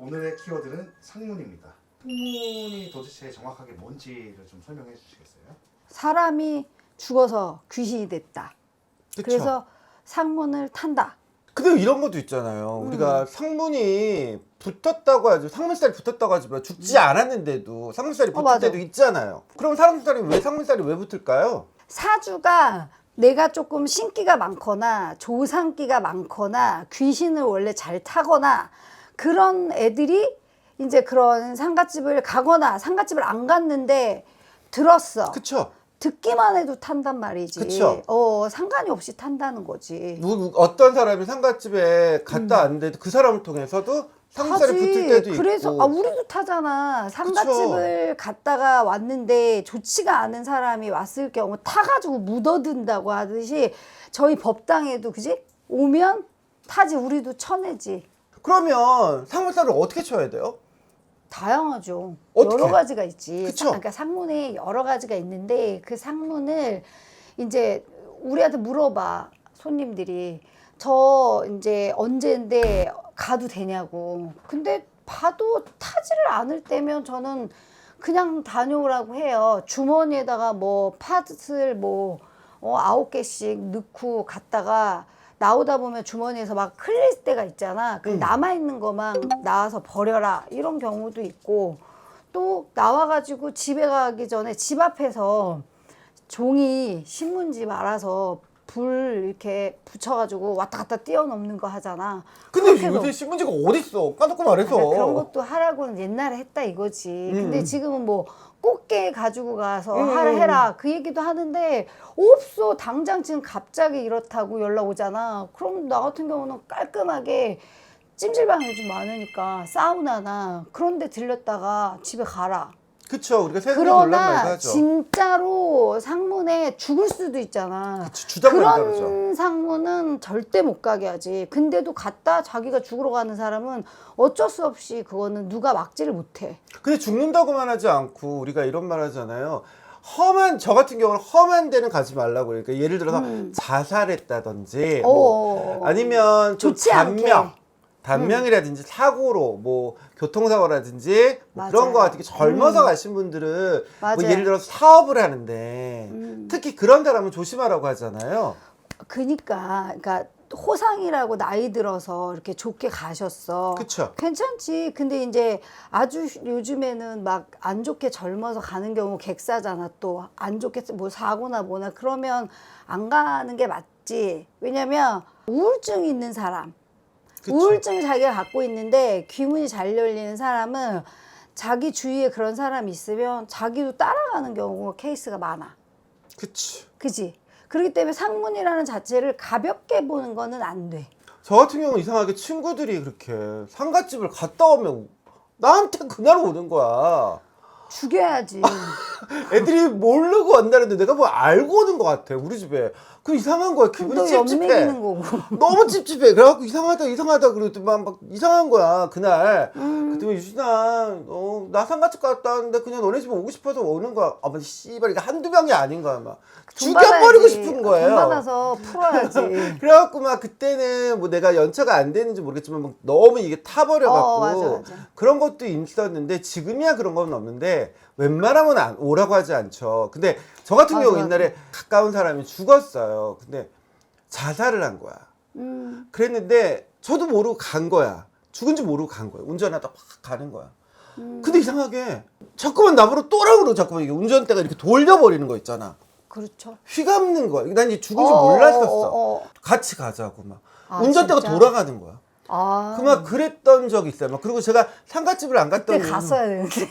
오늘의 키워드는 상문입니다. 상문이 도대체 정확하게 뭔지를 좀 설명해 주시겠어요? 사람이 죽어서 귀신이 됐다. 그쵸? 그래서 상문을 탄다. 근데 이런 것도 있잖아요. 우리가 상문이 붙었다고 하죠. 상문살이 붙었다고 하지만 죽지 않았는데도 상문살이 붙을 맞아. 때도 있잖아요. 그럼 상문살이 왜 붙을까요? 사주가 내가 조금 신기가 많거나 조상기가 많거나 귀신을 원래 잘 타거나 그런 애들이 이제 그런 상갓집을 가거나 상갓집을 안 갔는데 들었어. 그쵸? 듣기만 해도 탄단 말이지. 그쵸? 상관이 없이 탄다는 거지. 어떤 사람이 상갓집에 갔다 왔는데 그 사람을 통해서도 상문살이 타지. 붙을 때도 그래서 있고. 우리도 타잖아. 상갓집을 갔다가 왔는데 좋지가 않은 사람이 왔을 경우 타가지고 묻어든다고 하듯이 저희 법당에도 그지 오면 타지. 우리도 쳐내지. 그러면 상문살을 어떻게 쳐야 돼요? 다양하죠. 어떻게? 여러 가지가 있지. 그쵸? 그러니까 상문에 여러 가지가 있는데 그 상문을 이제 우리한테 물어봐. 손님들이 저 이제 언제인데 가도 되냐고. 근데 봐도 타지를 않을 때면 저는 그냥 다녀오라고 해요. 주머니에다가 뭐 팥을 9개씩 넣고 갔다가 나오다 보면 주머니에서 막 흘릴 때가 있잖아. 그 남아있는 거만 나와서 버려라. 이런 경우도 있고 또 나와가지고 집에 가기 전에 집 앞에서 종이 신문지 말아서 불 이렇게 붙여가지고 왔다 갔다 뛰어넘는 거 하잖아. 근데 그렇게도 요새 신문지가 어딨어? 까놓고 말해서. 그러니까 그런 것도 하라고는 옛날에 했다 이거지. 근데 지금은 뭐 꽃게 가지고 가서 해라 그 얘기도 하는데 없어. 당장 지금 갑자기 이렇다고 연락 오잖아. 그럼 나 같은 경우는 깔끔하게 찜질방이 요즘 많으니까 사우나나 그런 데 들렸다가 집에 가라. 그쵸. 우리가 세상에 놀란 말도 그러나 하죠. 진짜로 상문에 죽을 수도 있잖아. 주장만 그런 다르죠. 상문은 절대 못 가게 하지. 근데도 갔다 자기가 죽으러 가는 사람은 어쩔 수 없이 그거는 누가 막지를 못해. 근데 죽는다고만 하지 않고 우리가 이런 말 하잖아요. 저 같은 경우는 험한 데는 가지 말라고. 그러니까 예를 들어서 자살했다든지 아니면 좀 좋지 않게. 단명이라든지 사고로 뭐 교통사고라든지 뭐 그런 맞아요. 거 같은 게 젊어서 가신 분들은 뭐 맞아요. 예를 들어서 사업을 하는데 특히 그런 데라면 조심하라고 하잖아요. 그러니까 호상이라고 나이 들어서 이렇게 좋게 가셨어. 그쵸. 괜찮지. 근데 이제 아주 요즘에는 막 안 좋게 젊어서 가는 경우 객사잖아. 또 안 좋게 뭐 사고나 뭐나 그러면 안 가는 게 맞지. 왜냐면 우울증 있는 사람, 그쵸. 우울증을 자기가 갖고 있는데 귀문이 잘 열리는 사람은 자기 주위에 그런 사람이 있으면 자기도 따라가는 경우가 케이스가 많아. 그치. 그지? 그렇기 때문에 상문이라는 자체를 가볍게 보는 거는 안 돼. 저 같은 경우는 이상하게 친구들이 그렇게 상갓집을 갔다 오면 나한테 그날 오는 거야. 죽여야지. 애들이 모르고 온다는데 내가 뭐 알고 오는 것 같아 우리 집에. 그 이상한 거야. 기분이 너 찝찝해. 연맥이는 거고. 너무 찝찝해. 그래갖고 이상하다 그러더만 막 이상한 거야 그날. 그때 유진아 나 상갓집 갔다 왔는데 그냥 너네 집에 오고 싶어서 오는 거야. 아, 뭐 씨발 이게 한두 명이 아닌 거야 막. 돈 죽여버리고 받아야지. 싶은 거예요. 돈 받아서 풀어야지. 그래갖고 막 그때는 뭐 내가 연차가 안 되는지 모르겠지만 막 너무 이게 타버려갖고 맞아. 그런 것도 있었는데 지금이야 그런 건 없는데 웬만하면 오라고 하지 않죠. 근데 저 같은 경우 옛날에 가까운 사람이 죽었어요. 근데 자살을 한 거야. 그랬는데 저도 모르고 간 거야. 죽은지 모르고 간 거야. 운전하다 막 가는 거야. 근데 이상하게 자꾸만 나보러 또라고 자꾸만 이게 운전대가 이렇게 돌려버리는 거 있잖아. 그렇죠. 휘감는 거야. 난 이제 죽은지 몰랐었어. 같이 가자고 막. 운전대가 진짜? 돌아가는 거야. 아. 그랬던 적이 있어요. 막 그리고 제가 상갓집을 안 갔던 그때 갔어야 되는데.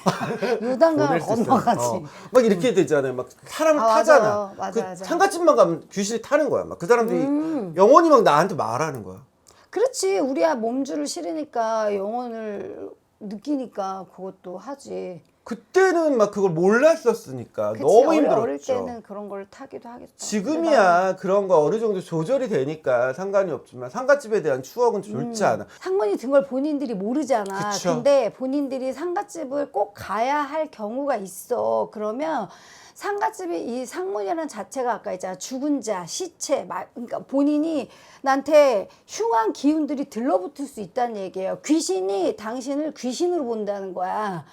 요단강을 건너가지. 막 이렇게 되잖아요. 막 사람을 맞아요. 타잖아. 맞아. 상갓집만 가면 귀신이 타는 거야. 막 그 사람들이 영혼이 막 나한테 말하는 거야. 그렇지. 우리야 몸주를 실으니까 영혼을 느끼니까 그것도 하지. 그때는 막 그걸 몰랐었으니까 그치, 너무 힘들었죠. 어릴 때는 그런 걸 타기도 하겠죠. 지금이야 그런 거 어느 정도 조절이 되니까 상관이 없지만 상갓집에 대한 추억은 좋지 않아. 상문이 든 걸 본인들이 모르잖아. 그쵸. 근데 본인들이 상갓집을 꼭 가야 할 경우가 있어. 그러면 상갓집이 이 상문이라는 자체가 아까 있잖아. 죽은 자, 시체, 그러니까 본인이 나한테 흉한 기운들이 들러붙을 수 있다는 얘기예요. 귀신이 당신을 귀신으로 본다는 거야.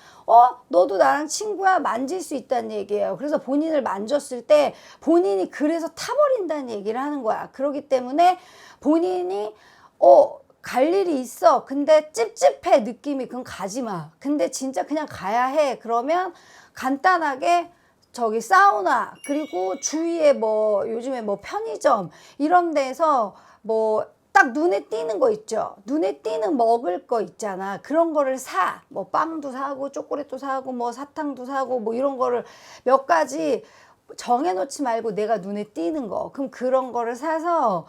너도 나랑 친구야, 만질 수 있다는 얘기예요. 그래서 본인을 만졌을 때 본인이 그래서 타버린다는 얘기를 하는 거야. 그렇기 때문에 본인이 갈 일이 있어. 근데 찝찝해 느낌이. 그럼 가지 마. 근데 진짜 그냥 가야 해. 그러면 간단하게 저기 사우나, 그리고 주위에 뭐 요즘에 뭐 편의점 이런 데서 뭐 딱 눈에 띄는 거 있죠. 눈에 띄는 먹을 거 있잖아. 그런 거를 사. 뭐 빵도 사고 초콜릿도 사고 뭐 사탕도 사고 뭐 이런 거를 몇 가지 정해놓지 말고 내가 눈에 띄는 거. 그럼 그런 거를 사서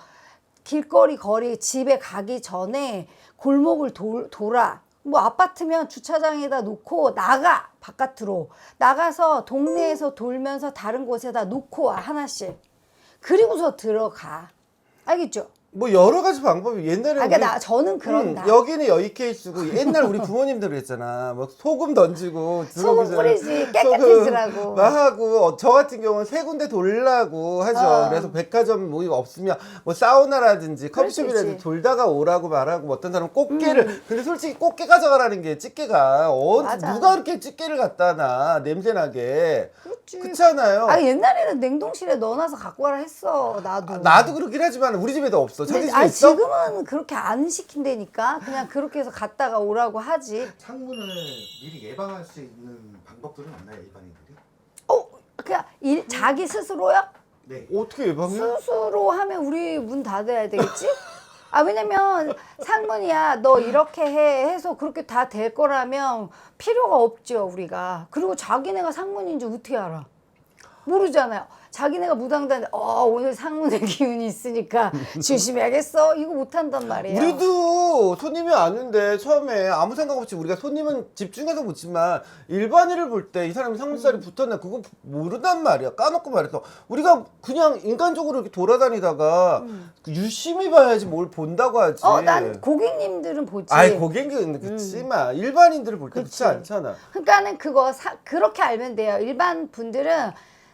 길거리 거리 집에 가기 전에 골목을 돌아. 뭐 아파트면 주차장에다 놓고 나가. 바깥으로 나가서 동네에서 돌면서 다른 곳에다 놓고 와. 하나씩. 그리고서 들어가. 알겠죠? 뭐 여러 가지 방법이 옛날에 그러니까 저는 그런다. 여기는 여의 케이스고 옛날 우리 부모님들 그랬잖아. 뭐 소금 던지고 소금 뿌리지 깨끗해지라고. 하고 저 같은 경우는 세 군데 돌라고 하죠. 그래서 백화점 뭐 이거 없으면 뭐 사우나라든지 커피숍이라든지 돌다가 오라고 말하고 뭐 어떤 사람은 꽃게를 근데 솔직히 꽃게 가져가라는 게 집게가 누가 그렇게 집게를 갖다 놔 냄새나게. 그렇잖아요. 옛날에는 냉동실에 넣어놔서 갖고 가라 했어. 나도 그렇긴 하지만 우리 집에도 없어. 자기 집에 있어? 지금은 그렇게 안 시킨다니까. 그냥 그렇게 해서 갔다가 오라고 하지. 창문을 미리 예방할 수 있는 방법들은 없나요, 일반인들이? 그냥 자기 스스로요? 네. 어떻게 예방해? 스스로 하면 우리 문 닫아야 되겠지? 왜냐면 상문이야 너 이렇게 해서 그렇게 다 될 거라면 필요가 없죠 우리가. 그리고 자기네가 상문인지 어떻게 알아? 모르잖아요. 자기네가 무당단데 오늘 상문에 기운이 있으니까 조심해야겠어. 이거 못한단 말이에요. 우리도 손님이 왔는데 처음에 아무 생각 없이 우리가 손님은 집중해서 묻지만 일반인을 볼 때 이 사람이 상문살이 붙었나 그거 모르단 말이야. 까놓고 말해서 우리가 그냥 인간적으로 이렇게 돌아다니다가 유심히 봐야지 뭘 본다고 하지. 난 고객님들은 보지. 고객님은 그치만 일반인들을 볼 때 그렇지 않잖아. 그러니까는 그렇게 알면 돼요. 일반 분들은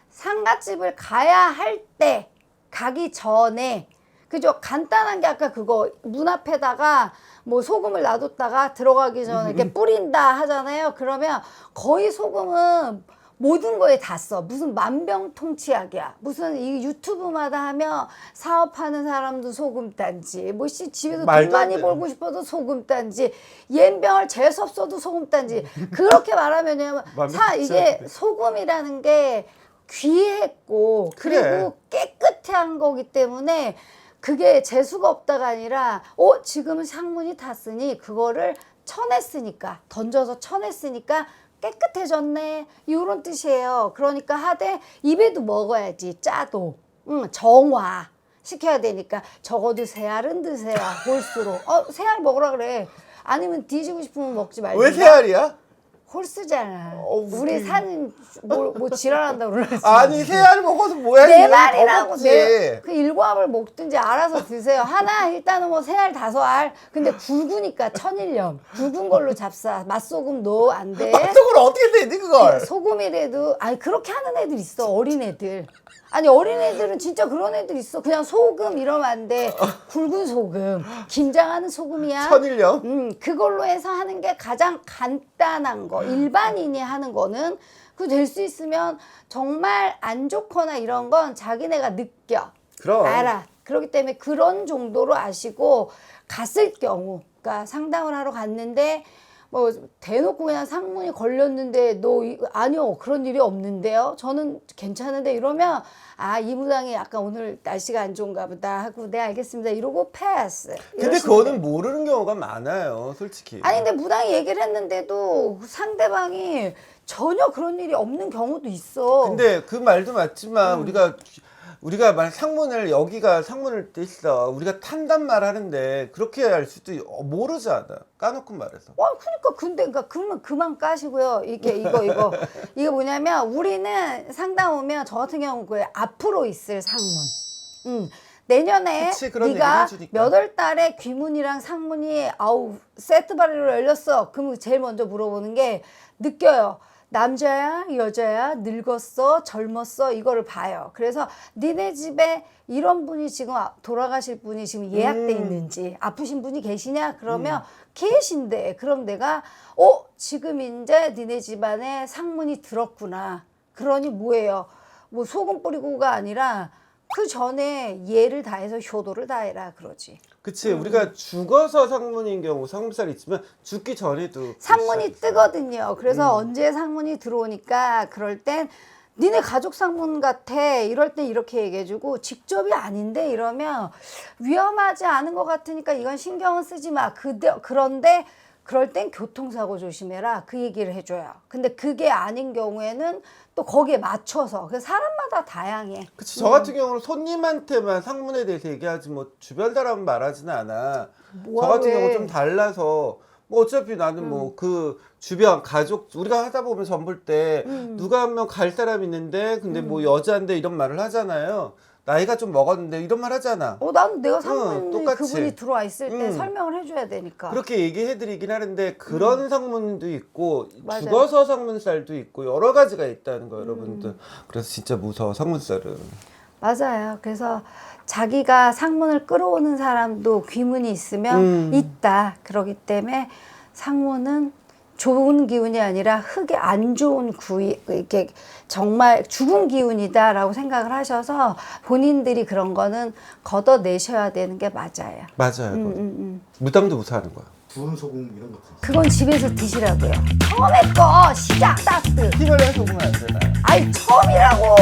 상갓집을 가야 할 때 가기 전에 그죠? 간단한 게 아까 그거 문 앞에다가 뭐 소금을 놔뒀다가 들어가기 전에 이렇게 뿌린다 하잖아요. 그러면 거의 소금은 모든 거에 다 써. 무슨 만병통치약이야. 무슨 이 유튜브마다 하면 사업하는 사람도 소금단지, 뭐 집에서 돈 많이 벌고 싶어도 소금단지, 옌병을 재수 없어도 소금단지. 그렇게 말하면요, 이게 소금이라는 게 귀했고 그리고 깨끗한 거기 때문에 그게 재수가 없다가 아니라 지금은 상문이 탔으니 그거를 쳐냈으니까 던져서 쳐냈으니까 깨끗해졌네 이런 뜻이에요. 그러니까 하되 입에도 먹어야지. 짜도 정화 시켜야 되니까 적어도 새알은 드세요. 볼수록 새알 먹으라 그래. 아니면 뒤지고 싶으면 먹지 말고. 왜 새알이야? 홀수잖아. 우리 사는 뭐 지랄한다고 그러지. 아니 새알 먹어서 뭐야? 내 말이라고. 그 일곱 알을 먹든지 알아서 드세요. 하나 일단은 뭐 새알 5알. 근데 굵으니까 천일염. 굵은 걸로 잡사. 맛소금 넣어 안 돼. 맛소금 어떻게 되니 그걸? 소금이라도 그렇게 하는 애들 있어. 어린애들. 어린애들은 진짜 그런 애들 있어. 그냥 소금 이러면 안 돼. 굵은 소금. 김장하는 소금이야. 천일염? 그걸로 해서 하는 게 가장 간단한 거. 일반인이 하는 거는 그 될 수 있으면 정말 안 좋거나 이런 건 자기네가 느껴. 그럼. 알아. 그렇기 때문에 그런 정도로 아시고 갔을 경우, 그러니까 상담을 하러 갔는데 뭐 대놓고 그냥 상문이 걸렸는데 아니요 그런 일이 없는데요 저는 괜찮은데 이러면 이 무당이 약간 오늘 날씨가 안 좋은가 보다 하고 네 알겠습니다 이러고 패스. 근데 그거는 모르는 경우가 많아요 솔직히. 근데 무당이 얘기를 했는데도 상대방이 전혀 그런 일이 없는 경우도 있어. 근데 그 말도 맞지만 우리가 만약 여기가 상문을 뗐어. 우리가 탄단 말 하는데 그렇게 할 수도 모르잖아. 까놓고 말해서. 그러니까 그러면 그만 까시고요. 이거 뭐냐면 우리는 상담 오면 저 같은 경우 그 앞으로 있을 상문. 내년에 네가 몇 월 달에 귀문이랑 상문이 세트 발리로 열렸어. 그러면 제일 먼저 물어보는 게 느껴요. 남자야 여자야 늙었어 젊었어 이거를 봐요. 그래서 니네 집에 이런 분이 지금 돌아가실 분이 지금 예약돼 있는지 아프신 분이 계시냐 그러면 계신데 그럼 내가 지금 이제 니네 집안에 상문이 들었구나. 그러니 뭐예요? 뭐 소금 뿌리고가 아니라 그 전에 예를 다해서 효도를 다해라 그러지. 그치. 우리가 죽어서 상문인 경우 상문살이 있지만 죽기 전에도 상문이 뜨거든요. 그래서 언제 상문이 들어오니까 그럴 땐 니네 가족 상문 같아 이럴 땐 이렇게 얘기해주고 직접이 아닌데 이러면 위험하지 않은 것 같으니까 이건 신경은 쓰지 마. 그런데 그럴 땐 교통사고 조심해라 그 얘기를 해줘요. 근데 그게 아닌 경우에는 또 거기에 맞춰서 그 사람마다 다양해. 그치. 저 같은 경우는 손님한테만 상문에 대해서 얘기하지 뭐 주변 사람은 말하지는 않아. 저 같은 경우 좀 달라서 뭐 어차피 나는 뭐 그 주변 가족 우리가 하다 보면 전 볼 때 누가 한 명 갈 사람 있는데 근데 뭐 여자인데 이런 말을 하잖아요. 나이가 좀 먹었는데 이런 말 하잖아. 나는 내가 상문 똑같이. 그분이 들어와 있을 때 설명을 해줘야 되니까. 그렇게 얘기해드리긴 하는데 그런 상문도 있고 맞아요. 죽어서 상문살도 있고 여러 가지가 있다는 거 여러분들. 그래서 진짜 무서워 상문살은. 맞아요. 그래서 자기가 상문을 끌어오는 사람도 귀문이 있으면 있다. 그러기 때문에 상문은 좋은 기운이 아니라 흙에 안 좋은 이렇게 정말 죽은 기운이다라고 생각을 하셔서 본인들이 그런 거는 걷어내셔야 되는 게 맞아요. 맞아요. 무당도 무사하는 거야. 구운 소금 이런 것들. 그건 집에서 드시라고요. 처음에 거 시작 스타트. 피벌레 소금은 안 되나? 아이 처음이라고.